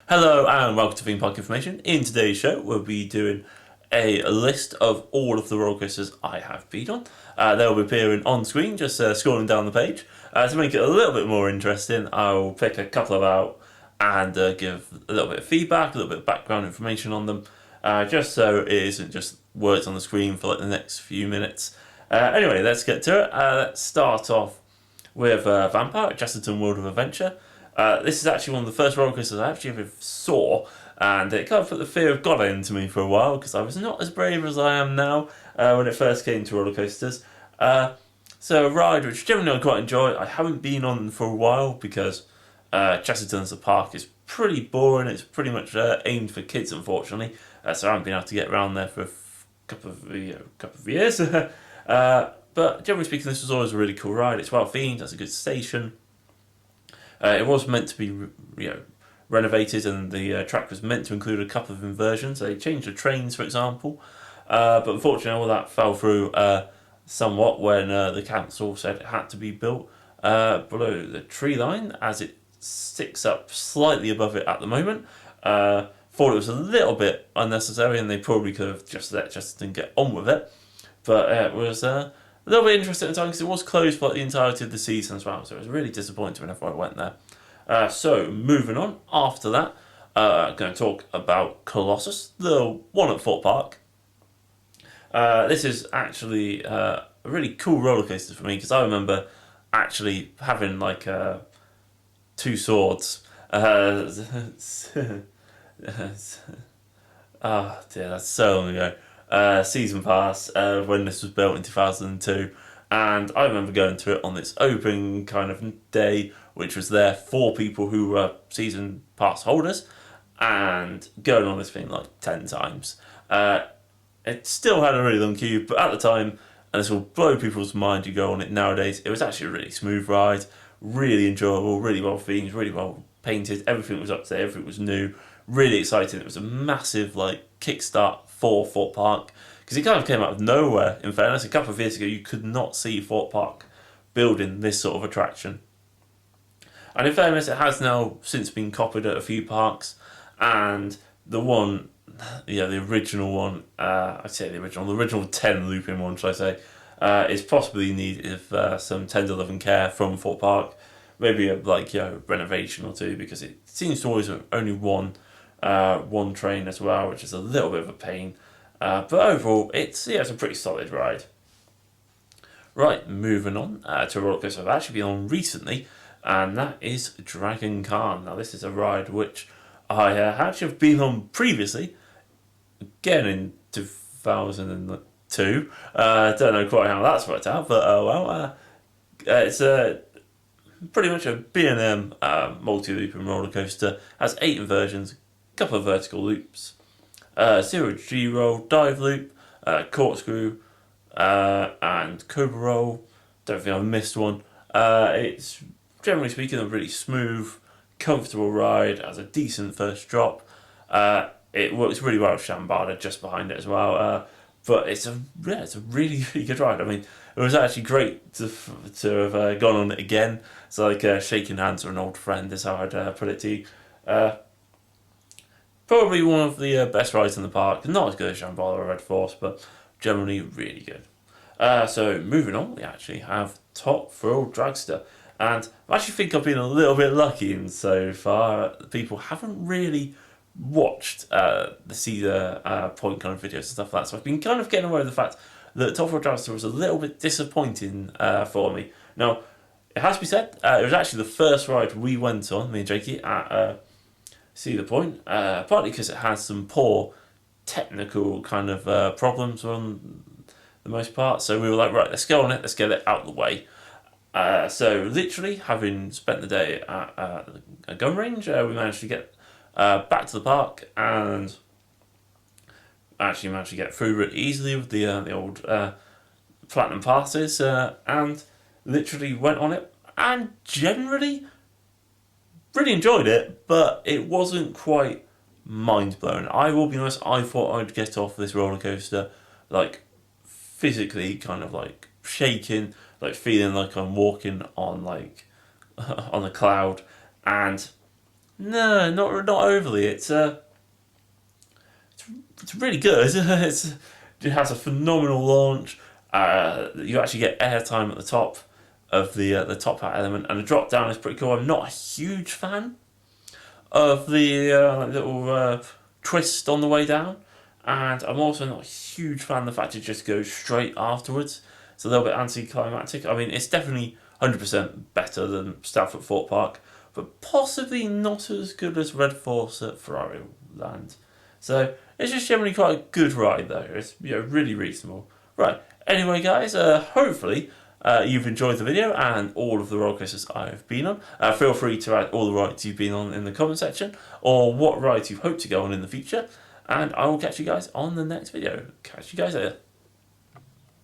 Hello and welcome to Theme Park Information. In today's show, we'll be doing a list of all of the roller coasters I have been on. They'll be appearing on screen, just scrolling down the page. To make it a little bit more interesting, I'll pick a couple of out and give a little bit of feedback, a little bit of background information on them, just so it isn't just words on the screen for like the next few minutes. Anyway, let's get to it. Let's start off with Vampire at Chesterton World of Adventure. This is actually one of the first roller coasters I actually ever saw, and it kind of put the fear of God into me for a while because I was not as brave as I am now when it first came to roller coasters. So a ride which generally I quite enjoy. I haven't been on for a while because Chesterton as a park is pretty boring. It's pretty much aimed for kids, unfortunately. So I haven't been able to get around there for a couple of years. But generally speaking, this was always a really cool ride. It's well themed. Has a good station. It was meant to be, renovated, and the track was meant to include a couple of inversions. They changed the trains, for example, but unfortunately, all that fell through somewhat when the council said it had to be built below the tree line, as it sticks up slightly above it at the moment. Thought it was a little bit unnecessary, and they probably could have just let Chesterton get on with it. But it was a little bit interesting at the time because it was closed for the entirety of the season as well, so it was really disappointing whenever I went there. So moving on, after that, I'm going to talk about Colossus, the one at Fort Park. This is actually a really cool roller coaster for me because I remember actually having like two swords. Oh dear, that's so long ago. Season pass when this was built in 2002, and I remember going to it on this open kind of day, which was there for people who were season pass holders, and going on this thing like 10 times. It still had a really long queue, but at the time, and this will blow people's mind, you go on it nowadays, it was actually a really smooth ride, really enjoyable, really well themed, really well painted, everything was up to date, everything was new, really exciting. It was a massive kickstart for Fort Park because it kind of came out of nowhere. In fairness, a couple of years ago you could not see Fort Park building this sort of attraction, and in fairness it has now since been copied at a few parks, and the one, the original one, the original 10 looping one, should I say, is possibly in need of some tender love and care from Fort Park, maybe a renovation or two, because it seems to always have only one train as well, which is a little bit of a pain. But overall, it's a pretty solid ride. Right, moving on to a roller coaster I've actually been on recently, and that is Dragon Khan. Now, this is a ride which I actually have been on previously, again in 2002. Don't know quite how that's worked out, but it's pretty much a B&M multi-looping roller coaster. Has 8 inversions, couple of vertical loops, 0 G roll, dive loop, corkscrew, and cobra roll. Don't think I've missed one. It's generally speaking a really smooth, comfortable ride. Has a decent first drop. It works really well with Shambhala just behind it as well. But it's a really, really good ride. I mean, it was actually great to have gone on it again. It's like shaking hands with an old friend is how I'd put it to you. Probably one of the best rides in the park. Not as good as Shambhala or Red Force, but generally really good. So moving on, we actually have Top Thrill Dragster. And I actually think I've been a little bit lucky in so far. People haven't really watched the Cedar Point kind of videos and stuff like that. So I've been kind of getting away with the fact that Top Thrill Dragster was a little bit disappointing for me. Now, it has to be said, it was actually the first ride we went on, me and Jakey, at Cedar Point, partly because it has some poor technical kind of problems on the most part. So we were like, right, let's go on it, let's get it out of the way. So literally, having spent the day at a gun range, we managed to get back to the park and actually managed to get through really easily with the old platinum passes, and literally went on it and generally really enjoyed it, but it wasn't quite mind-blowing. I will be honest, I thought I'd get off this roller coaster physically kind of shaking, feeling like I'm walking on on a cloud, and No, not overly. It's really good. It has a phenomenal launch. You actually get airtime at the top of the top hat element, and the drop down is pretty cool. I'm not a huge fan of the little twist on the way down, and I'm also not a huge fan of the fact it just goes straight afterwards. It's a little bit anticlimactic. I mean, it's definitely 100% better than Stanford Fort Park, but possibly not as good as Red Force at Ferrari Land. So it's just generally quite a good ride though. It's really reasonable. Right. Anyway, guys, hopefully you've enjoyed the video and all of the roller coasters I've been on. Feel free to add all the rides you've been on in the comment section, or what rides you hope to go on in the future. And I will catch you guys on the next video. Catch you guys later.